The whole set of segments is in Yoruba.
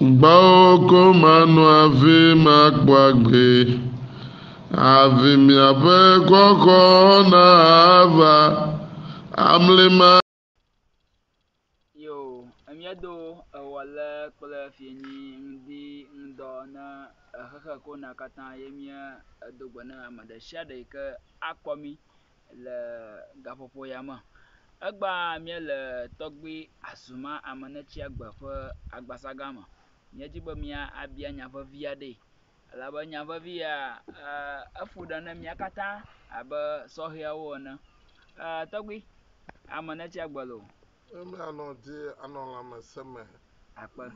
Gbawoko manu avi makpagbe, avi miaƒe kɔkɔ na ava, amlima. Yo, emiedo ewɔle kple fienyi ŋdi ŋdɔ ne exexe ko na katã ye mie edogbe ne ame ɖe sia ɖe yi ke akpɔ mi le gaƒoƒo ya me. Egba mie le tɔgbi Azuma Amenetsi Agbe ƒe agbasaga me. Míedzi be míabia nya vevi aɖe. Elabe nya vevi ya efu ɖe ne mía katã abe sɔhɛawo ene. Tɔgbi Amenetsi Agbe lo. Eme anɔ di anɔ lãme seme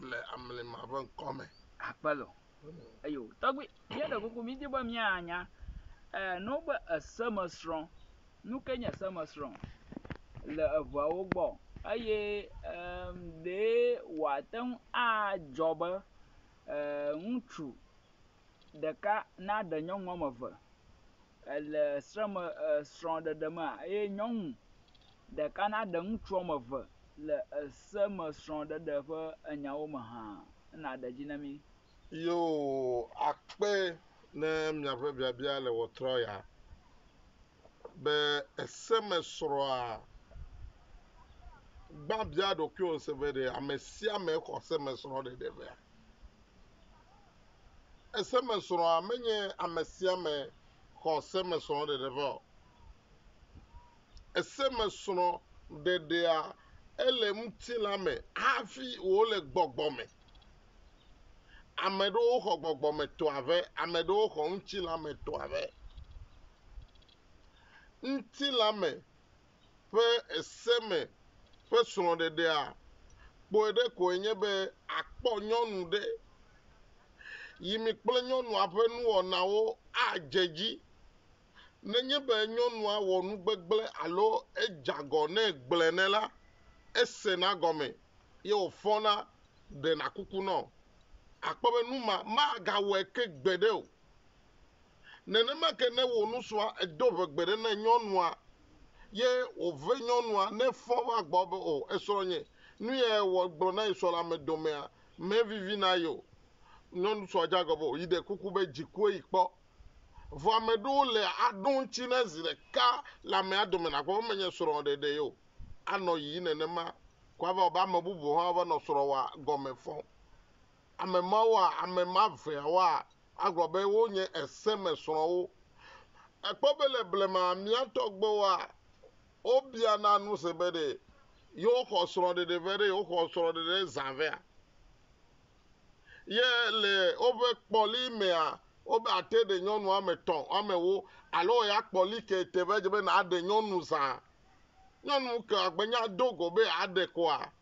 le amlima ƒe ŋkɔme. Akpelo. Eyo, tɔgbi, mía ɖe kuku mi di be míanya no be esemesrɔ̃, nu ke nye semesrɔ̃ le eveawo gbɔ eye ɖe wòate ŋu adzɔ be ŋutsu ɖeka naɖe nyɔnu woame eve le srɔ̃ɖeɖe mea eye nyɔnu ɖeka naɖe ŋutsu woame eve le esemesrɔ̃ɖeɖe ƒe enyawo me hã. Na ɖe dzi na mi. Yo, akpe ne miaƒe biabia le wɔtrɔ ya be esemesrɔ̃a gbã bia ɖokuiwo se be ɖe ame sia ame xɔ semesrɔ̃ ɖeɖe vea. Esemesrɔ̃a menye ame sia ame xɔ semesrɔ̃ ɖeɖe vea o. Esemesrɔ̃ ɖeɖea ele ŋutilã me hafi wòle gbɔgbɔme. Ame ɖewo xɔ gbɔgbɔme tɔa ve, ame ɖewo xɔ ŋutilã me tɔa ve. Ŋutilã me ƒe eseme ƒe srɔ̃ɖeɖea kpoe ɖe koe nye be akpɔ nyɔnu ɖe yi mi kple nyɔnua ƒe nuwɔnawo adze dzi. Nenye be nyɔnua wɔ nu gbegblẽ alo edze agɔ ne gblẽ ne la, esena gɔme ye wòfɔna ɖena kuku nɔ. Akpɔ be nu ma magawɔe ke gbeɖe o. Nenema ke ne wò nusrɔ̃a edo ʋe gbeɖe ne nyɔnua ye wòve nyɔnua ne fɔ va gbɔ be o esrɔ̃ nye nu ye wɔ gblɔ na esrɔ̃ le ame domea mevivi na ye o. Nyɔnu srɔ̃ dze agɔ be yi ɖe kuku be dzikue yi kpɔ. Vɔ ame ɖewo le aɖo ŋuti ne zi ɖeka le amea dome nakpɔ be menye srɔ̃ɖeɖe ye o. Anɔ yiyi nenema kɔ ava be ame bubu hã va nɔ srɔ̃ wɔa gɔme fɔm. Ame mawoa, ame ma veawoa agblɔ be wonye esemesrɔ̃wo. Ekpɔ be le blema mía tɔgbewoa wobiana nu se be ɖe yewo xɔ srɔ̃ɖeɖe ve ɖe yewo xɔ srɔ̃ɖeɖe zã vea. Ye le woƒe kpɔli mea wobe ate ɖe nyɔnu woame etɔ̃ woame ewo alo ya kpɔli ke teƒe dze be naɖe nyɔnu zã. Nyɔnu ke agbenya do go be aɖe koa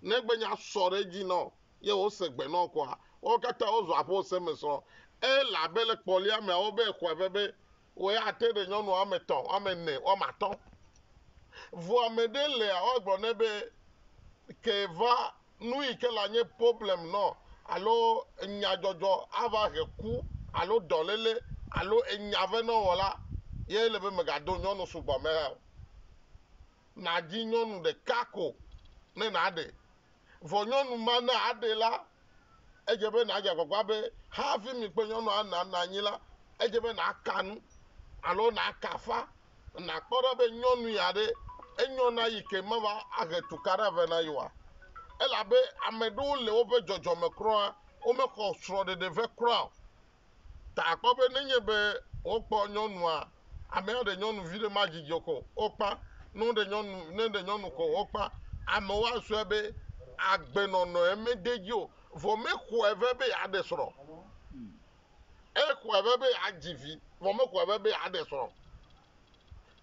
negbe nya sɔ ɖe edzi nɔ ye wose gbe nɔ koa wo katã wozɔ aƒe semesrɔ̃. Elabe le kpɔlia mea wobe xɔe ve be wo ya ate ɖe nyɔnu woame etɔ̃ woame ene woame atɔ̃. Vɔ ame ɖe lea wogblɔ ne be ke va nu yi ke la nye problem nɔ alo nyadzɔdzɔ ava he ku alo dɔléle alo enya ve nɔ wɔ la ye le be megado nyɔnu sugbɔ me hã o. Nadi nyɔnu ɖeka ko ne naɖe. Vɔ nyɔnu ma ne aɖe la edze be nadze agbagba be hafi mi kple nyɔnua nana anyi la edze be naka nu alo naka fa nakpɔ ɖa be nyɔnu ya ɖe enyo na yi ke meva ahe tukaɖa ve na yi oa. Elabe ame ɖewo le woƒe dzɔdzɔme kura womexɔ srɔ̃ɖeɖe ve kura o. Ta akpɔ be nenye be wokpɔ nyɔnua amea ɖe nyɔnuvi ɖe ma dzidzɔ ko wokpa ne ɖe nyɔnu ko wokpa amewo asɔe be agbenɔnɔ eme de dzi o. Vɔ mexɔe ve be yeaɖe srɔ̃. Exɔe ve be yeadzi vi vɔ mexɔe ve be yeaɖe srɔ̃.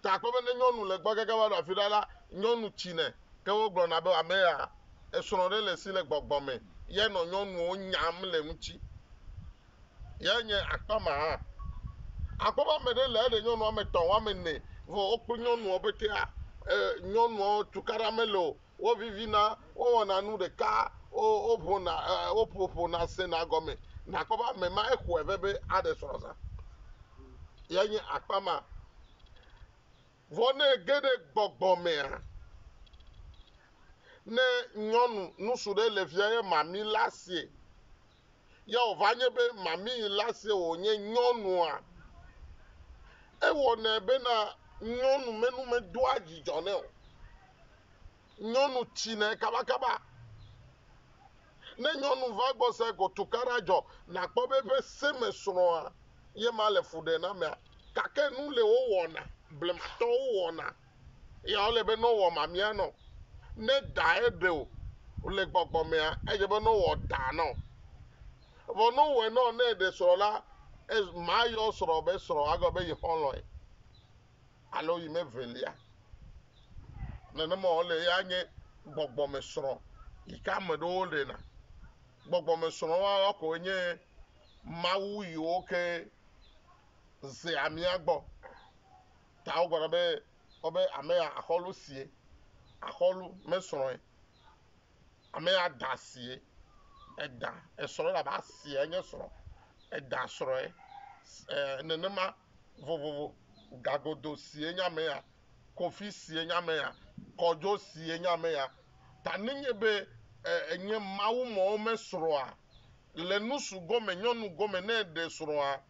Ta akpɔ be ne nyɔnu le gbɔ keke va ɖo afi ɖa la nyɔnu tsine ke wogblɔna be ame ya esrɔ̃ ɖe le si le gbɔgbɔme ye nɔ nyɔnuwo nyam le ŋuti. Ye nye akpama hã. Akpɔ be ame ɖe le eɖe nyɔnu woame etɔ̃ woame ene vɔ wokple nyɔnuwo betea nyɔnuwo tukaɖa mele o. Wo vivina wowɔna nu ɖeka woƒoƒona sena gɔme. Nakpɔ be ame ma exɔe ve be aɖe srɔ̃ zã. Ye nye akpama. Vɔ ne ge ɖe gbɔgbɔmea ne nyɔnu nusu ɖe le fia ye mami la sie ya ova nye be mami la se onye nyɔnu a ewɔ na ebe na nyɔnu menu me do adzidzɔ ne o nyɔnu tsi ne kabakaba ne nyɔnu va gbɔ se ko tukara dzɔ nakpɔ be ƒe seme srɔ̃a ye ma le fu ɖe na mea gake nu le wo wɔna blematɔwo wɔna ya wole be ne wɔ mamia nɔ ne da eɖe o le gbɔgbɔmea edze be ne wɔ da nɔ vɔ ne wɔe nɔ ne eɖe srɔ̃ la ma yɔ srɔ̃ be srɔ̃ agɔ be yi xɔlɔe alo yi me velia nenema wole ya nye gbɔgbɔme srɔ̃ yi ke ame ɖewo le na gbɔgbɔme srɔ̃ wa koe nye mawu yiwo ke ze amia gbɔ ta wo gblɔ be wobe ame ya axɔlu sie axɔlu me srɔ̃e ame ya da sie eda esrɔ̃ la ba sie enye srɔ̃ eda srɔ̃e nenema vovovo gagodo sie nye ame ya kofi sie nye ame ya kɔdzo sie nye ame ya ta nenye be enye mawu mɔwo me srɔ̃a le nusu gɔme nyɔnu gɔme ne ɖe srɔ̃a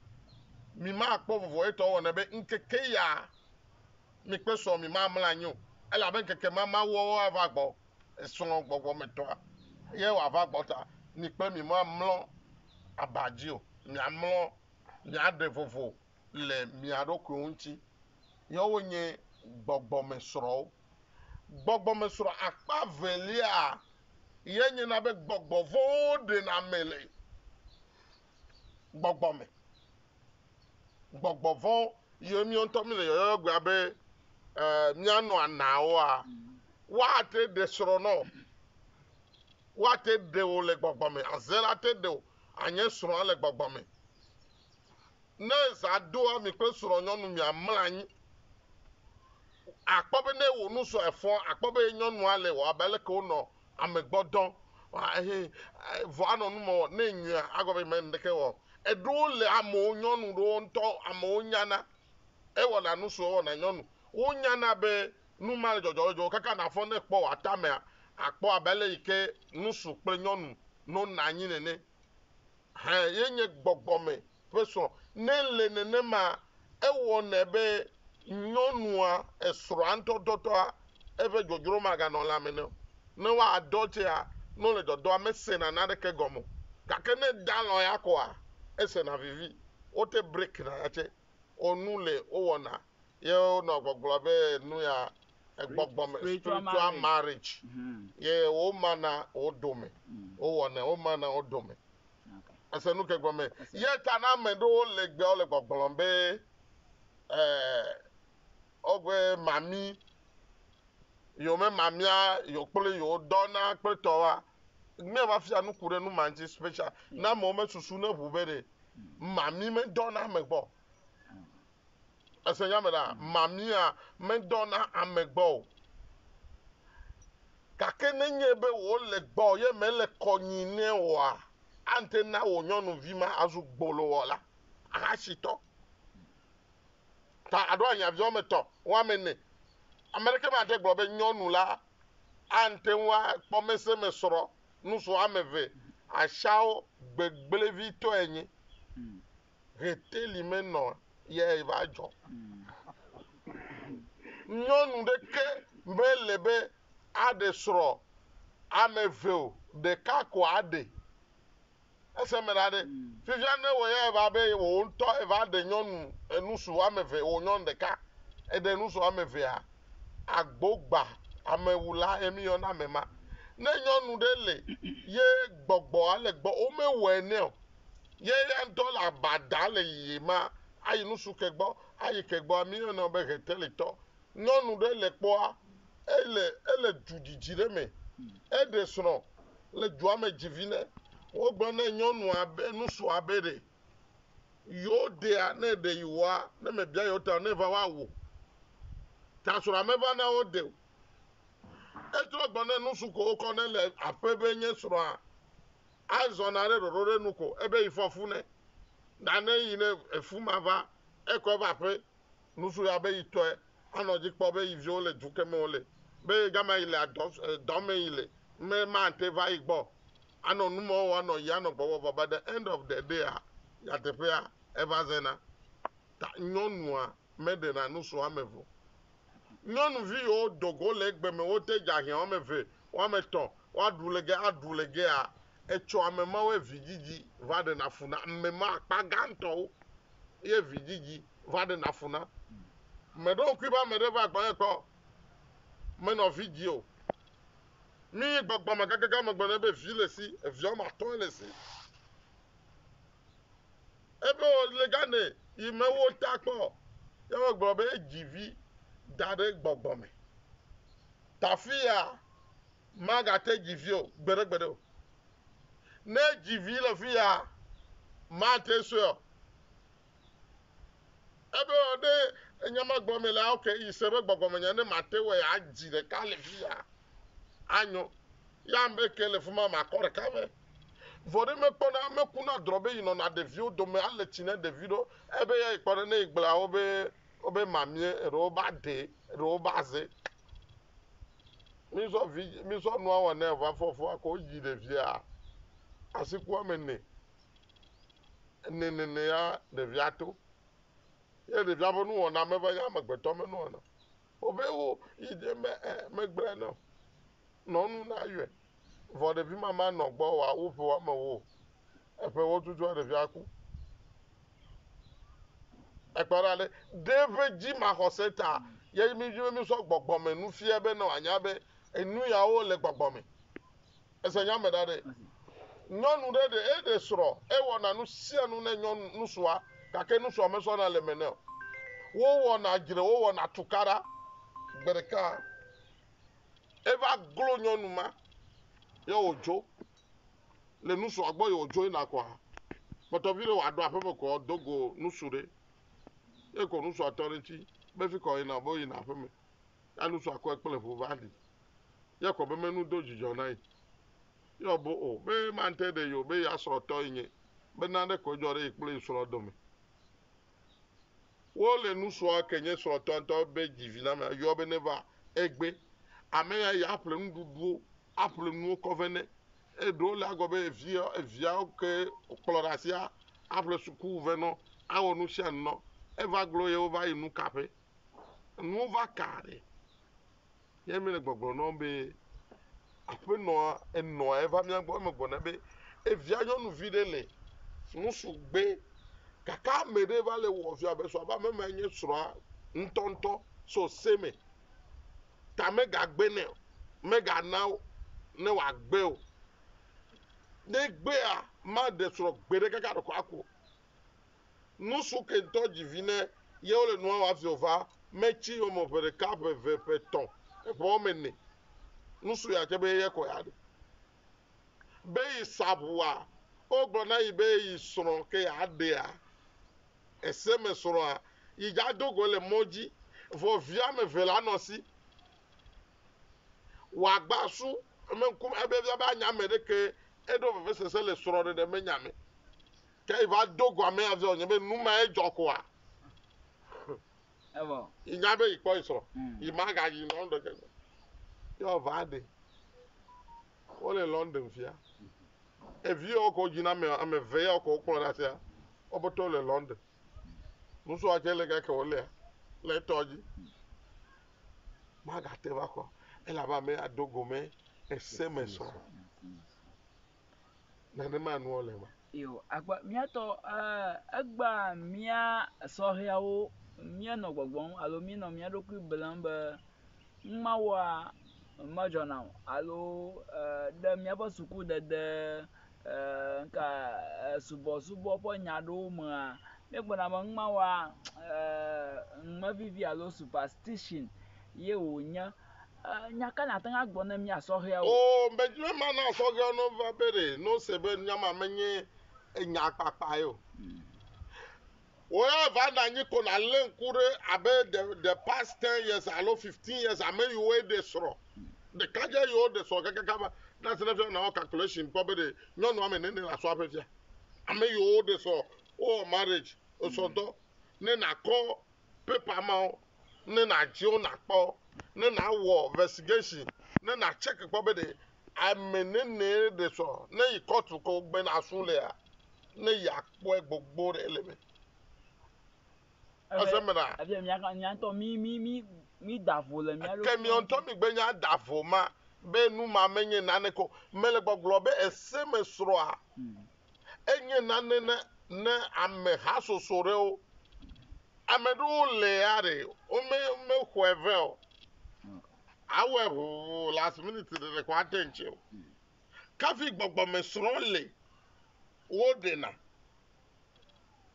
mi ma kpɔ vovo etɔ wɔna be nkeke ya mi kpe srɔ̃ mi ma mlɔ anyi o elabe nkeke ma mawuwo ava gbɔ srɔ̃ gbɔgbɔmetɔa ye wòava gbɔ ta mi kple mi ma mlɔ abadzi o miamlɔ miaɖe vovo le mia ɖokuiwo ŋuti yewo nye gbɔgbɔme srɔ̃wo gbɔgbɔme srɔ̃ akpa velia ye nye na be gbɔgbɔ vɔwo ɖena me le gbɔgbɔme gbɔgbɔ vɔ ye mi ŋutɔ mi le yɔyɔ gbea be mianɔ anawoa woate ɖe srɔ̃ nɔ woate ɖe wo le gbɔgbɔme azela te ɖe o anye srɔ̃a le gbɔgbɔme ne zã doa mi kple srɔ̃ nyɔnu miamlɔ anyi akpɔ be ne wo nu sɔ efɔ akpɔ be nyɔnua le wɔ abe leke wonɔ ame gbɔ dɔm vɔ anɔ nu me wɔ ne nyuia agɔ be me ndeke wɔ eɖewo le amewo nyɔnu ɖewo ŋutɔ amewo nyana ewɔna nu siwo wɔna nyɔnu wonyana be nu ma le dzɔdzɔ kaka na fɔ ne kpɔ wò atamea akpɔ abe le yi ke nusu kple nyɔnu no na anyi nene ye nye gbɔgbɔme ƒe srɔ̃ ne le nenema ewɔ ne be nyɔnua esrɔ̃a ŋutɔ dɔtɔa eƒe dzodzro maganɔ lãme ne woadɔ tia ne wole dɔdɔa mesena naneke gɔme o gake ne da lɔ ya kɔa esena vivi wote break na ya tse onu le wowɔna ye wonɔ gbɔgblɔ be nu ya gbɔgbɔme spiritual marriage ye wo mana wo dome wowɔnɛ wo mana wo dome ese nu ke gbɔme ye ta na ame ɖewo le gbeawo le gbɔgblɔ be wogbe mami yiwo me mamia yiwo kple yiwo dɔna kple tɔwoa miava fia nuku ɖe nu ma ŋuti special na amewo me susu ne ʋu be ɖe mami me dɔna ame gbɔ ese nyame la mamia me dɔna ame gbɔ o gake nenye be wole gbɔ ye mele kɔnyi ne oa ante na wo nyɔnuvi ma azu gbolowɔla ahasitɔ ta aɖo anyavi wɔme tɔ̃ wɔme ne ame ɖeke mate gblɔ be nyɔnu la ante ŋua kpɔ mese me srɔ̃ nusu wɔme eve asiawo gbegblẽvitɔ enye heteli me nɔ ye va dzɔ nyɔnu ɖeke mele be aɖe srɔ̃ ame eve o ɖeka ko aɖe ese me da ɖe fifia ne wò ye eva be wò ŋutɔ eva ɖe nyɔnu enusu wɔme eve wò nyɔnu ɖeka eɖe nusu wɔme evea agbogba amewula ye mi yɔna ame ma ne nyɔnu ɖe le ye gbɔgbɔa le gbɔ womewɔe nɛ o ye ya ŋutɔ le abada le yiyim ma ayi nusu ke gbɔ ayi ke gbɔa mi yɔna be hetelitɔ nyɔnu ɖe le kpɔa ele dzudzidzi ɖe me eɖe srɔ̃ le dua me dzivi ne wogblɔ ne nyɔnua be nusua be ɖe yewo ɖea ne ɖe yiwoa ne me bia yewo ta ne va woawo ta srɔ̃a meva na wo ɖe o etrɔ gbɔ ne nusu ko wokɔ ne le aƒe be nye srɔ̃a azɔna ɖe ɖoɖo ɖe nu ko ebe yi fɔfu ne nane yi ne efu ma va ekɔ eva aƒe nusu ya be yi tɔe anɔ dzi kpɔ be yi viwo le du ke me wole be gama yi le dɔ me yi le me ma te va yi gbɔ ano numo wa no ya no gbowo baba the end of the day ya tepe a eva zena ta nyonu a mede na no so amevo nyonu vi o dogo le gbe me o te ja hia o meve o meton o adulege a echo amema we vigigi vade na funa mmema paganto ye vigigi vade na funa medo kwiba medeva gba ko men of video mi gbagba magaga magbana be vile si evio ma ton le si ebe o le gane imewo takpo yo gbo be givi dare gbogbo me tafia maga te givio gbere o ne givi le fia ma te so ebe o de enyama gbo me la okay isebe gbogbo me ne mate we aji de kale fia anyo ya mbe kele fuma ma kore kave vori me pona me kuna drobe yino na de view do me ale chine de video ebe ya ikpore na igbla obe mamie ro ba de ro ba ze mi so no awon na eva fofo ko yi de via asiku amene ne ya de viato ye de via bonu ona me ba ya magbeto me no ona obe wo ide me gbra no no nu na yue for the mama no gbo wa wo fo ma wo e pe wo tutu de via ku e para le David ji ma hoseta ye mi so gbogbo me nu fie be na anya be enu ya wo le gbogbo me ese nya me dade nyonu de soro e wo na nu sia nu na nyonu nu soa ka ke nu so me so na le me ne wo na gire wo na tukara bereka eva glo nyonu ma yo ojo le nu so agbo yo ojo ina kwa but vile wa do afebe ko dogo nu sure e ko nu so authority be fi ko ina bo ina afeme ya nu so akọ epele fo valley ye ko be menu doji jo nai yo bo o be man te de yo be ya so to yin be na de ko jo re ipele so do me wo le nu so akenye so to nto be divina me yo be never egbe ameya ya apple ndudu apple nu covenant e do la go be via ke colorasia apple suku veno awo nu sia no eva glo ye over inu kape nu va kare ye me le gbogbo no be ape no eno eva mi gbo me gbo na be e via yo nu videle nu su gbe kaka me de va le wo via be so aba me ma nye sura ntonto so seme ta me ga gbe ne me ga na ne wa gbe o de gbe a ma de sura gbe de kaka ko ako nu su ke to divine ye o le no wa fi ova mechi o mo pere cap ve peton e po mene nu su ya ke be ye ko ya de be isabua o gbo na ibe isoro ke ya de a ese me soro a ija dogo le moji vo via me vela no si wa gba su me nkum ebe bia ba nya me de ke edo ve se le soro de me nya me ke iva dogo ame avio onye be nu ma ejoko a evo inya be ipo isoro imaga yi no ndo ke yo vade o le London fia evi oko jina me ame ve oko kporo da sia oboto le London muso akele ga ke ole le toji maga te va ko ela ba me adogo me esemeso na ne manu ole ma yo agba miato agba mia sohiawo mia no gbogbon alo mi no mia doku belambe mmawa majona alo de mia ba suku de nka subo po nyado ma me gbona ma mmawa mma vivi alo superstition ye onya nyaka na tan agbo na mia sohiawo o mbejime ma na so ge no va bere no se be nyama menye enya papa yo oya vanda nyi ko na lenkure abe the past 10 years alo 15 years ame you wey dey soro the kaje you dey so kaka na se na na calculation probably no ame ne na so afefia ame you dey so o marriage o so do ne na ko paper ma ne na ji o na po ne na wo investigation ne na check probably amenene de so na yi kotu ko gbe na sun le a na ya po gbogbo re le me asemena abi mi anto mi davo le mi alo kemi onto mi gbe nya davo ma be nu ma menye nane ko mele gbogbo be eseme sro a enye nane na ame ha so sore o amedu le are o me hweve o awe ho last minute de ko atenche o kafi gbogbo me sro le wo de na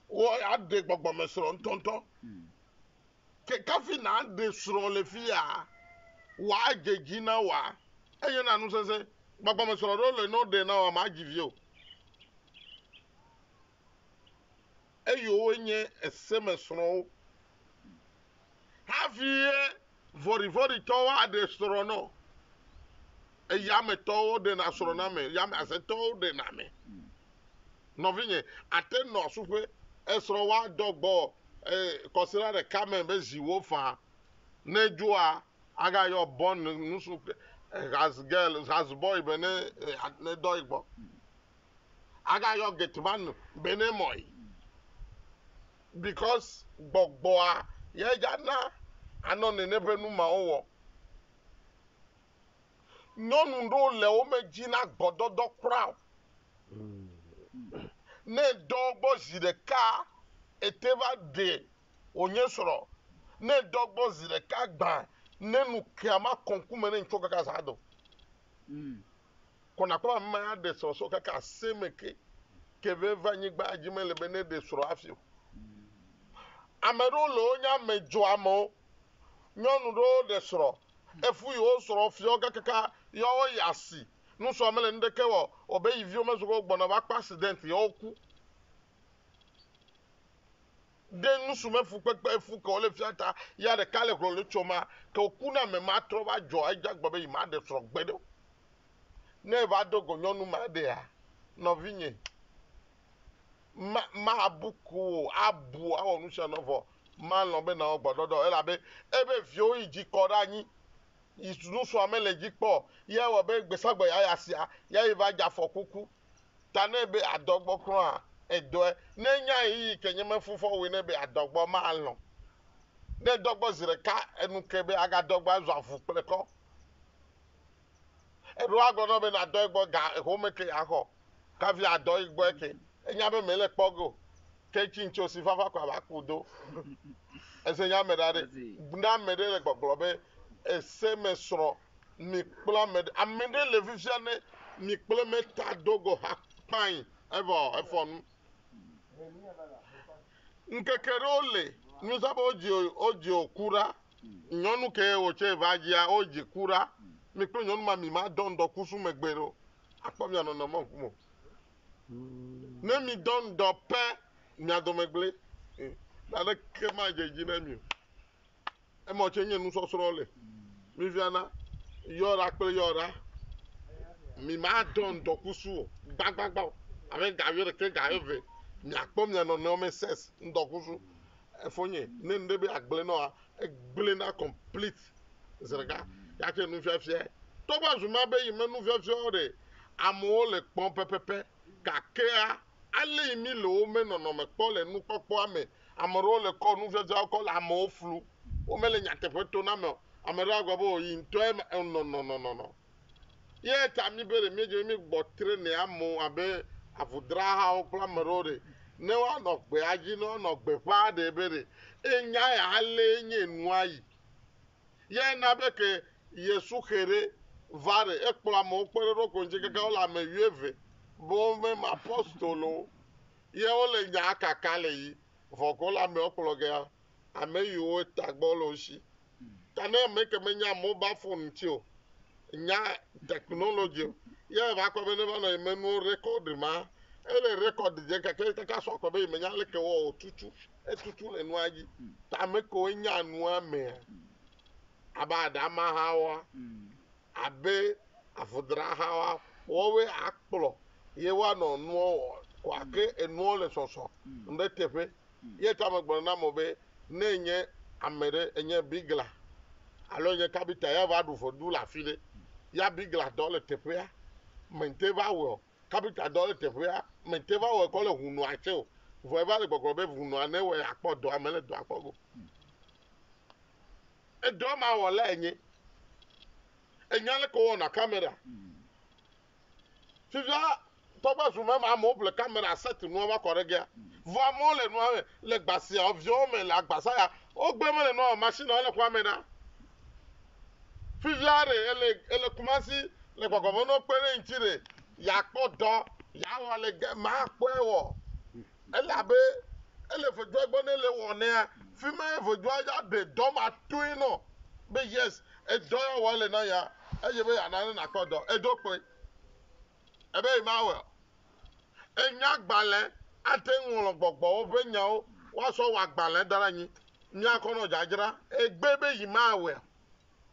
wo ade gbogbo me sro ntonto ke kafi na ade sro le fi a wa ajeji na wa enye na nu sese gbogbo me sro le no de na wa ma give you eyo onye eseme sro hafi vori to wa ade sro no eya me to de na sro na me ya me ase to de na me no vinye ate no supe esro wa dogbo consider the camen be ziwo fa na ju a aga yo born nusu as girl as boy be ne do igbo aga yo get man be ne moy because gbogbo a ye ja na ano ne ne benu ma owo nonu ndo le o meji na gbododo crowd ne dogbo zire ka eteva de onye soro ne dogbo zire ka gba nenu kiama konkume ne nchoka ka sado kona kwa mma de so kaka semeke keve vanyi gba ajimele bene de soro afio amero lo onya mejo amo nyonu ro de soro efu yo soro fio kaka yo yasi nu so amele ndeke wo obe yivio mezo gbona ba accident yo ku de nusu mefu pepe efu ko le fiata ya de kale ko le choma ko kuna me ma tro ba jo aja gbo be ma de soro gbedo ne ba dogo nyonu ma de a no vinye ma abuku abu awon nusa novo ma lo be na ogbododo e la be ebe fio iji kora yin isunu so amele jipo ye wo be gbesagbo ya sia ya iva ja fokuku ta na ebe adogbo kro a edo n'enya yi kenye mefufo we na ebe adogbo ma lo ne dogbo zire ka enu kebe aga dogbo azu afupeleko eru agbo no be na dogbo ga homeke aho ka vi adogbo eke enya be mele pogo ke chincho si fafa kwa bakudo ese nya medare na medere gbogbo be eseme soro mi kpla med amende le vivia ne mi kpla meta dogo ha pan efon nkekere ole nusaba oji okura nyonu ke oche vajia oji kura mi kpla nyonu ma mi ma dondo kusu megbero apom ya no no mo kumo ne mi dondo pe mi adomegble na le ke ma jeji na mi e mo chenye nu so soro le mi viana yora pe yora mi ma dondo kusu gbagbagba ave gavire ke gave mi akpom ya no me ses ndokusu efonye ne ndebe agble no agble na complete zerga ya ke nu fiafie to ba zuma be yi me nu fiafie ore amo le pon pepepe ka ke a ale mi lo me no me po le nu popo ame amoro le ko nu fiafie ko la mo flu o me le nyate poto na me amoro agwabo yi nto no ye ta mi bere mi je mi gbotre ne amo abe afudra ha o kla merore ne wa no gbe aji no gbe pa de bere enya ya ale nye nu ayi ye na be ke yesu khere vare ekpla mo pere ro ko nje kaka ola me wieve bo me apostolo ye ole nya aka kale yi vokola me okplo ge ame yo tagbolo shi tane me ke me nya mobile phone ti o nya technology ye va ko be ne ba no menu record ma ele record je ka so ko be me nya le ke wo tutu etutu le nu aji ta me ko nya nu ame abada ma hawa abe afudra hawa wo we akplo ye wa no nu kwa ke enu le soso nde tefe ye ta me gbona mo be na enye amere enye bigla alo nye kabita ya va du fo du la file ya bigla dɔ le teƒea mente va wɔ kapita dɔ le teƒea mente va wɔ kɔ le hunua tse o vɔ eva le gbɔgblɔ be hunua ne wɔ akpɔ dɔa me le dɔa kpɔ go edɔ ma wɔ le enye enya le ko wɔna kamera fifia tɔgba sume ma amewo ble kamera set nua va kɔ ɖe gea vɔ amewo le nua me le gbasia viwo me le agbasa ya wogbe me le nua machine le xɔa me na fifia ɖe ele kumasi le gbɔgbɔ no kpe ɖe ŋuti ɖe yakpɔ dɔ yawɔ le ge ma kpɔe wɔ ele abe ele vodua gbɔ ne le wɔnea fi ma vodua ya ɖe dɔ ma toe nɔ be yes edɔ ya wɔ le na ya eye be yana ne nakpɔ dɔ edo kpe ebe yi ma wɔ enya gbalẽ ate ŋlɔ gbɔgbɔwo ƒe nyawo woasɔ wɔ agbalẽ da ɖe anyi miakɔ nɔ dzadzra egbe be yi ma wɔ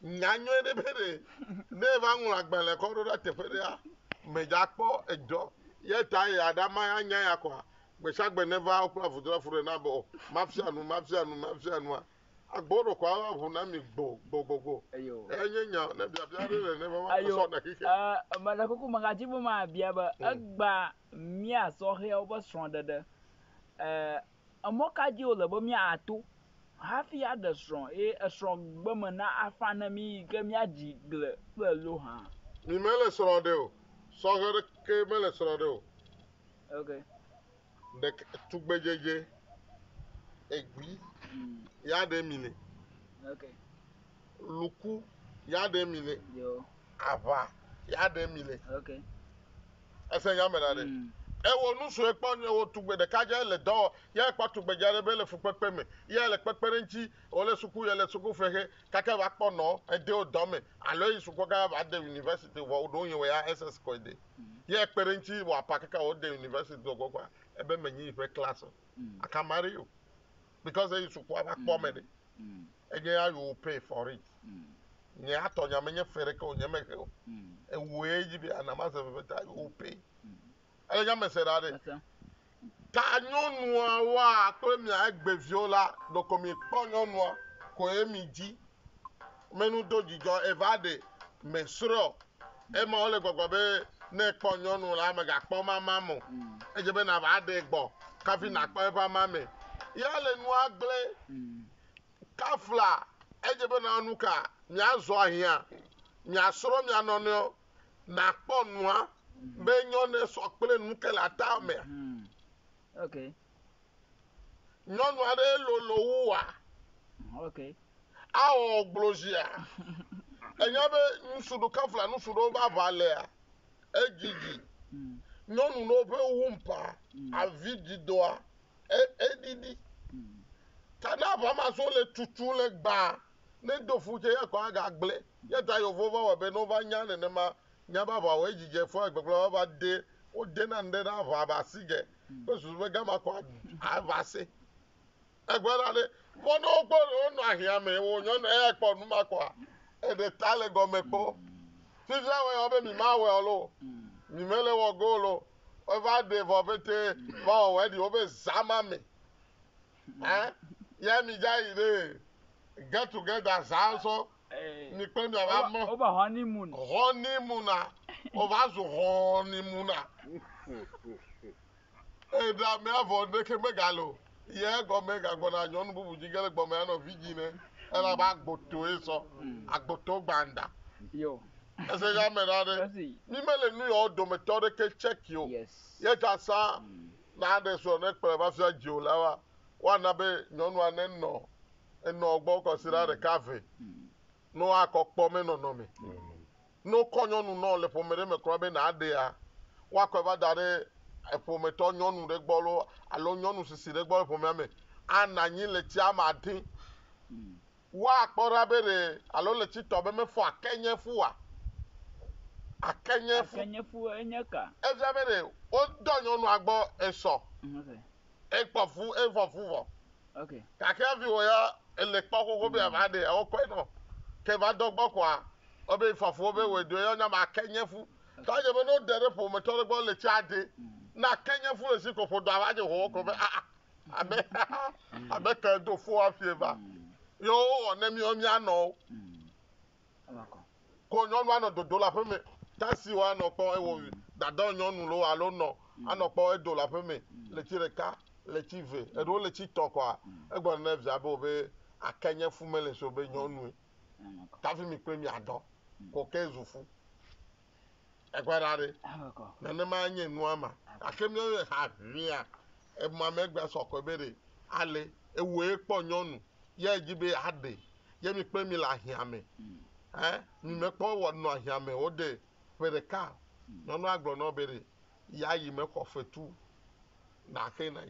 nyanyɔe ɖe be ɖe ne va ŋlɔ agbalẽ kɔ ɖo ɖe teƒe ɖea medza kpɔ edɔ ye ta ya ɖama ya nya ya kɔa gbesiagbe ne va wokple avudrafu ɖe na be o mafia nua agbo ɖo kɔa ʋu na mi gbo enye nya ne biabia ɖe le ne va sɔ na xixe mele kuku megati be ma bia be egba mia sɔhɛwo be srɔ̃ɖeɖe emɔ ka dzi wole be miato hafi aɖe srɔ̃ eye esrɔ̃ gbeme na afa ne mi ke miadzi gle kple lo hã mi mele srɔ̃ ɖe o sɔhɛ ɖeke mele srɔ̃ ɖe o okay ɖeke tugbedzedze egbi ya ɖe mi le okay luku ya ɖe mi le yo aʋa ya ɖe mi le okay ese nya me da ɖe ewo nusue kpɔ ne wo tugbe ɖekadze le dɔ wɔ ya kpɔ tugbedze aɖe be le fukpekpe me ya le kpekpe ɖe ŋuti wole suku ya le suku fehe kake va kpɔ nɔ ede wo dɔ me alo yi suku kaka va de university vɔ wo ɖo yin wɔ ya ss kɔ ede ya kpe ɖe ŋuti wɔ apa kaka wo de university wɔ gbɔgbɔa ebe me nyi ƒe class akamari o because eyi suku ava kpɔ me ɖe enye ya you pay for it nye atɔ nyame nye fe ɖeke o nye me he o ewu ye dzi be anama se fefe ta you pay ele nya me se da ɖe ta nyɔnuawoa kple mia egbeviwo la ɖeko mi kpɔ nyɔnua ko ye mi dzi menu do dzidzɔ eva ɖe me srɔ̃ ema wole gbɔgbɔ be ne kpɔ nyɔnu la megakpɔ mama mo edze be na va ɖe gbɔ kafi nakpɔ eƒe ama me ya le nua gblẽ kafla edze be na nu ka miazɔ ahia miasrɔ̃ mia nɔnɔewo nakpɔ nua be nyɔnu sɔ kple nu ke le ata me okay nyɔnu aɖe lolo wu wa okay awɔ gblozia enya be nusuɖu kafla nusuɖu va va lea edzidzi nyɔnu no ƒe wumpa avi dzidoa eɖiɖi ta ne aʋamaso le tutu le gbã ne do fu tse ya kɔ agagblẽ ye ta yovo va wɔ be ne wova nya nenema nya be aʋawɔ edzidze fɔ gbegblẽ va de wode na ŋɖe na aʋa ba si ge be susu be gama kɔ ava se egbe ɖa ɖe vɔ ne wokpɔ wonɔ ahia me wo nyɔnu eya kpɔ nu ma kɔa eɖe ta le gɔme kpɔ fifia wɔ be mi ma wɔ lo mi mele wɔ go lo eva ɖe vɔ pete va wɔ wɔ ɖi wo be zama me ya mi dza yi ɖe get together zã sɔ mi kple mi ava mɔ woba honeymoon honeymoona wova zu honeymoona eɖa me avɔ ɖeke megalo ye gɔme gagbɔna nyɔnu bubu dzi ge le gbɔme anɔ vidzi ne ela ba agbotoe sɔ agboto gbanda yo ese ya me ɖa ɖe mi mele nu yawo dometɔ ɖeke check o ye ta sa na ɖe sɔ ne kplɔ va fia dzi o la wa woana be nyɔnua ne enɔ gbɔ kɔsi ɖa ɖeka ve ne woakɔ kpɔ me nɔnɔme ne wokɔ nyɔnu nɔ le ƒome ɖe me kura be na ɖea woakɔ va da ɖe eƒometɔ nyɔnu ɖe gbɔ lo alo nyɔnu sisi ɖe gbɔ le ƒomea me ana anyi le tsi ama ɖi woakpɔ ɖa be ɖe alo le tsi tɔ be mefɔ akenye fu wa akenye fu enye ka efia be ɖe wodɔ nyɔnua gbɔ esɔ ekpɔ fu efɔ fu vɔ gake hafi wò ya ele kpɔ xoxo be ava ɖe wokɔe nɔ ke va dɔ gbɔ kɔa wobe fɔfu be wòe do ya nyama akenye fu ta dze be ne wode ɖe ƒometɔ ɖe gbɔ le tsi aɖe na akenye fu le si kɔƒo do ava dze ho ko be abe ke do fu hafi va ye wowɔ ne miawo mianɔwo ko nyɔnu anɔ dodo le aƒe me taxi wa anɔ kpɔ ewɔ dada nyɔnu lo alo nɔ anɔ kpɔ edo le aƒe me le tsi ɖeka le tsi ve eɖewo le tsi tɔ kɔa egblɔ ne via be wobe akenye fume le so be nyɔnue kafi mi kple mi adɔ ko ke zu fu egbe ɖa ɖe nenema nye nua ma gake mi ha ʋia ema megbe sɔkɔ be ɖe ale ewoe kpɔ nyɔnu ye dzi be aɖe ye mi kple mi le ahiame mi mekpɔ wɔ nɔ ahiame wo de ƒe ɖeka nyɔnu agblɔ nɔ be ɖe ya yi me xɔ fetu na xe na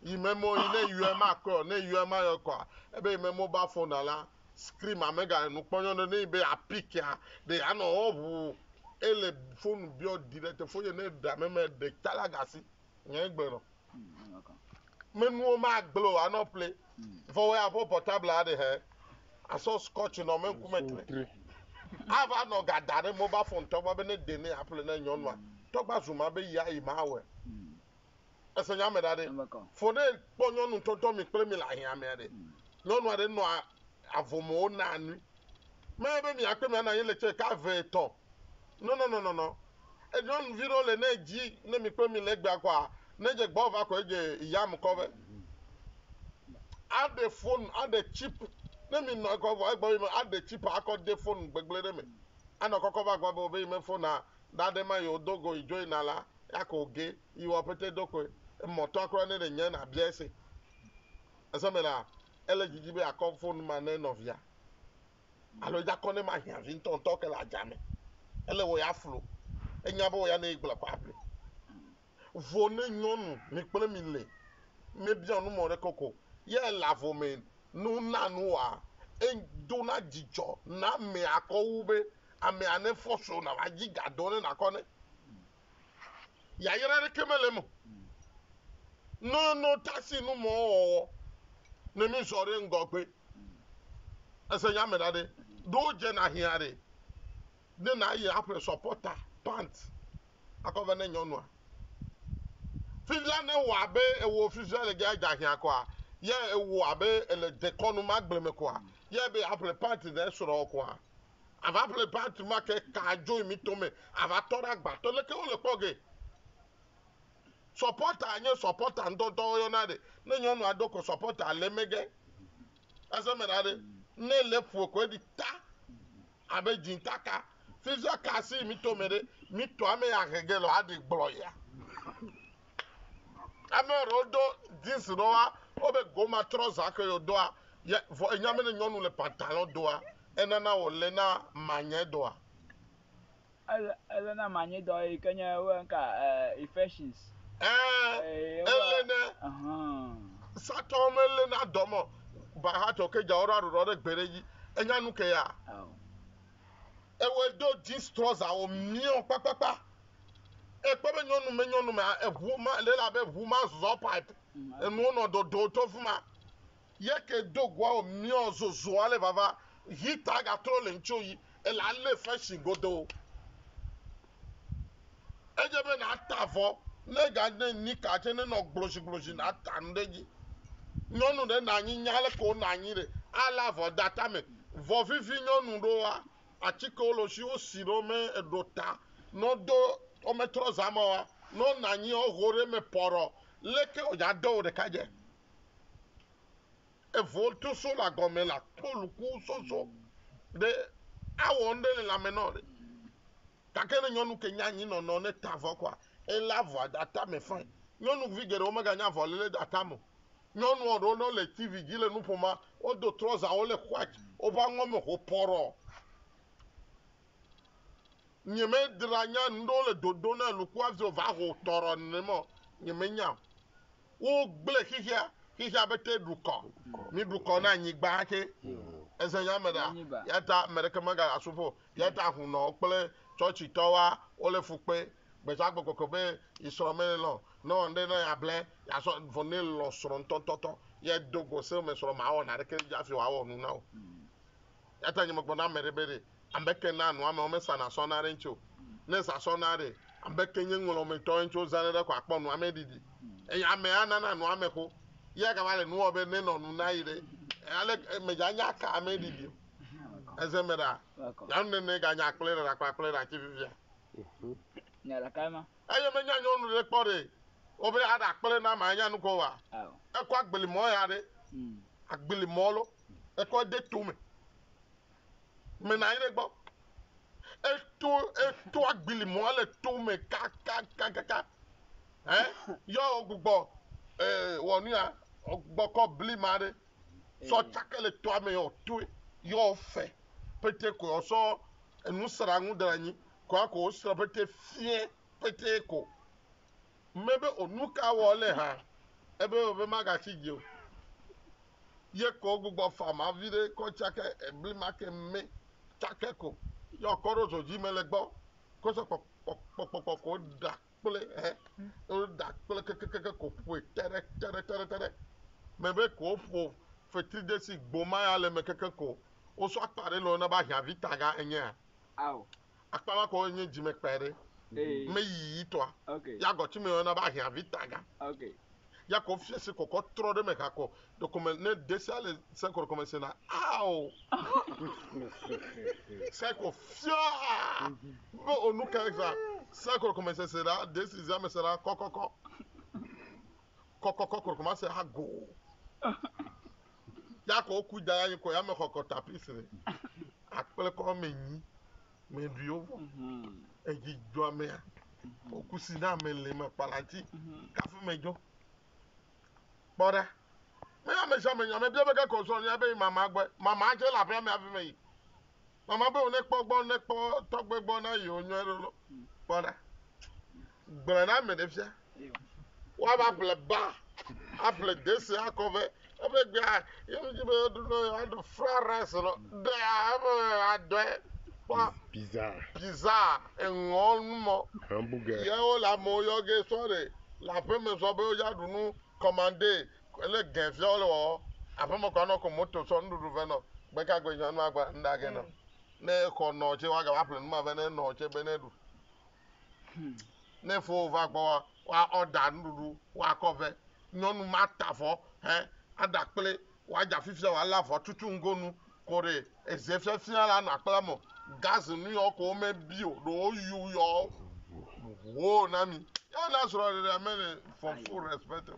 yi me mo yi ne yue ma kɔ ne yue ma yɔ kɔa ebe yi me mobile phone la screen ame ga nu kpɔ nyɔnu ne be apikia de anɔ ɔʋu ele phone bio direct phone ne da me de tala gasi nye gbe no menuwo ma gblɔ anɔ play fɔ ya fɔ portable a de he aso scotch no me kume tre ava no gada ne mobile phone to ba be ne de ne apple na nyɔnua to gba zuma be ya yi ma we ese nya me da de fo ne kpɔ nyɔnu toto mi kple mi la hia me de nyɔnua de no avomo na anu me be mi akpe mi na ye le che ka ve to no e nyɔnu vi ro le ne dzi ne mi kple mi le gba kwa ne je gbɔ va ko je yam ko be ade phone ade chip ne mi no ko va gbɔ mi ade chip akɔ de phone gbegble de me ana kɔkɔ va gbɔ be me phone na da de ma yo dogo ijo ina la yakoge iwo pete doko moto akro ne de nya na biese asamela ele jiji be akɔ phone ma ne novia alo ja kɔ ne ma hia vi ntonto ke la jame ele wo ya flo enya bo ya na igbla kwa aple vo ne nyɔnu mi kple mi le me bia nu mo re koko ye la vo me nu na nu wa en do na dzidzɔ na me akɔwu be ame ane fɔso na wa dzi gado ne na kɔ ne ya yere re kemele mo no taxi nu mo wɔwɔ ne mi sɔre ngɔgbe ese nya me da de do je na hia de ne na ye apre supporter pant akɔve ne nyɔnua fizia ne wɔ abe ewo fizia le ga ja hia kɔa ye ewo abe ele dekɔnu ma gble me kɔa ye be apre pant ne sɔrɔ kɔa ava apre pant ma ke ka dzo mi to me ava tɔ ɖe agbatɔ leke wo le kpɔ ge supporter nye supporter ntɔtɔ yɔna de ne nyɔnua do ko supporter le mege ese me da de ne le ƒo ko di ta abe dzintaka fizia kasi mi to me de mi to ame ya hege lo adi gblɔ ya ame ro do jeans do wa o be goma trouser ke yo do a ye vo enyame ne nyɔnu le pantalon do a enana wo le na manye do a ele na manye do e kenye we nka infections ele ne sato me le na domo ba ha to ke ja ora ro de gbere yi enyanu ke ya ewe do jeans trouser o mion papapa e pe be nyɔnu me evu ma le la be vu ma zɔ pipe enu no do to fuma ye ke do gwa o mion zozo ale baba hita ga tro le ncho yi e la le fashion godo eje be na tavo ne ga ne ni ka che ne no gblosi na ta ndeji nyɔnu de na nyi nyale ko na nyi re ala vo data me vo fifi nyɔnu do wa atiko lo si o si ro me edota no do o me trouser ma wa no na nyi o hore me poro leke o ja do de kaje e vo to so la gome la poluku so de awon de la menore kakene nyɔnu ke nya nyi no ne tavo kwa e la vo data me fine nyɔnu vi gere o me ga nya vo le data mo nyɔnu oro no le tv gi le nupoma o do trouser o le white o ba ngome ho poro nyeme dranya ndo le dodo na luku avzo va ho toro ne mo nyeme nya wo gble hihia bete duko mi duko na nyigba ke ese nya meda yata mereke maga asufo yata hu no pele church towa o le fupe gbesa gbokoko be isoro melelo no nde na ya ble ya so vonel lo soro ntontoto ye dogo se me soro ma o na reke ja fi wa wo nu na o yata nyemo gbona merebere ambeke na anu ama omesa na sonare ncho ne sa sonare ambeke nye nwolo me to ncho zanere kwa kpọ nu amedidi eya me ana na anu ameko ye ga wale nu obe ne no nu na ire ale me ja nya ka amedidi ezemera ya nne ga nya akpele chi vivia nya la kama ayo me nya nyonu le kpore obe ada akpele na ma nya nu ko wa e ko agbeli mo ya de agbeli mo lo e ko de tu me na ire gbo e to agbeli mo le tu me ka yo gbogbo wonu ya gboko bli ma de so chakele to ame yo tu yo fe pete ko so enu sara ngu danyi ko sra pete fie pete ko mebe onuka wole ha ebe obe magachi je ye ko gbogbo fama vide ko chake ebli make me chake ko yo koro so ji mele gbo ko so pop ko da pele o da pele ke ko pu tere mebe ko fo fetide si gboma ya le mekeke ko o so apare lo na ba hia vitaga enya akpama ko onye ji mekpere me yi to ya go chi me na ba hia vitaga ya ko fiese ko tro de meka ko document ne desiale se ko commencer na se ko fia bo onu ka exa se ko commencer sera décision me sera kokoko ko commencer ha go ya ko ku da yin ko ya me ko tapisre akpele ko menyi me duo e ji jo me o ku si na me le me palanti ka fu mejo bora me ya me sha me nya me bi be ka ko so nya be mama gbe mama je la be me afi me yi mama be o ne po to gbe na yo nyo ero bora gbere na me de fia wa ba ple ba apple desi akove ebe gba you give me do no and fried rice no de ado pa pizza engonmo hamburger ye o la mo yo ge sore la pe me so be o ya dunu commander le gen fi o lo afa mo ko no ko moto so nduru ve no gbe ka gbe yan agba nda ge no ne ko no che wa ga apple ma ve ne no che be ne du ne fo va gbo wa order nduru wa cover nyɔnu ma ta fɔ adakple wadza fifia wala fɔ tutu ngonu kore eze fia la na akpla mo gas nu yɔ ko me bio do yu yɔ wo na mi ya na sɔrɔ de amene for full respect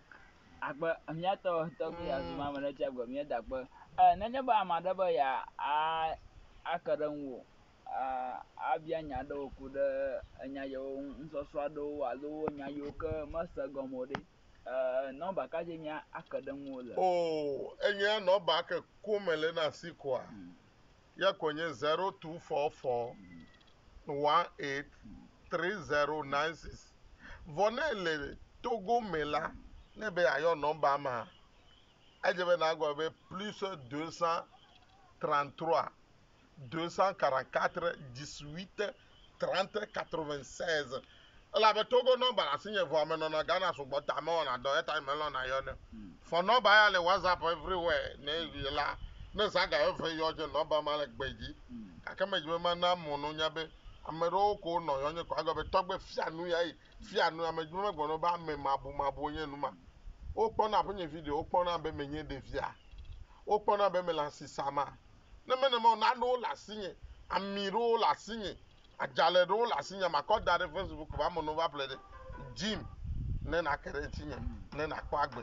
agba miato to bi azuma mane cha gba mi da gba na nye ba amada ba ya akaranwo abia nya do ku de nya yo nsoso do alo nya yo ke masa gomode nọmba ka je nya akadanwo le enya nọmba ka kumele na sikwa ya konye 0244 18 3096 vonele togo mela nebe ayo nọmba ma ajebe na agwa be plus 233 244 18 30 96 la be togo number la sinye vo me no na Ghana so gbota me ona do eta me lo na yo ne for number ya le WhatsApp everywhere ne la ne saga e fe yo je number ma le gbeji aka me jime ma na mu no nya be amero ko no yo nye ko aga be togbe fianu ya yi fianu amejime me gbono ba me mabu onye nu ma o pon na punye video o pon na be menye de via o pon na be me la sisama ne me ne mo na no la sinye amiro la sinye ajale do la sinya makoda de Facebook ba mo no va play gym ne na kere tinye ne na kwagbe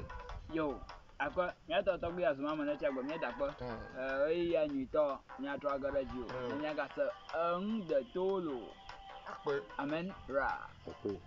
yo akwa nya to gbe azuma mo na cha gbe mi da po ya nyi to nya to agara ji o nya ga se de tolo akpe amen ra akpe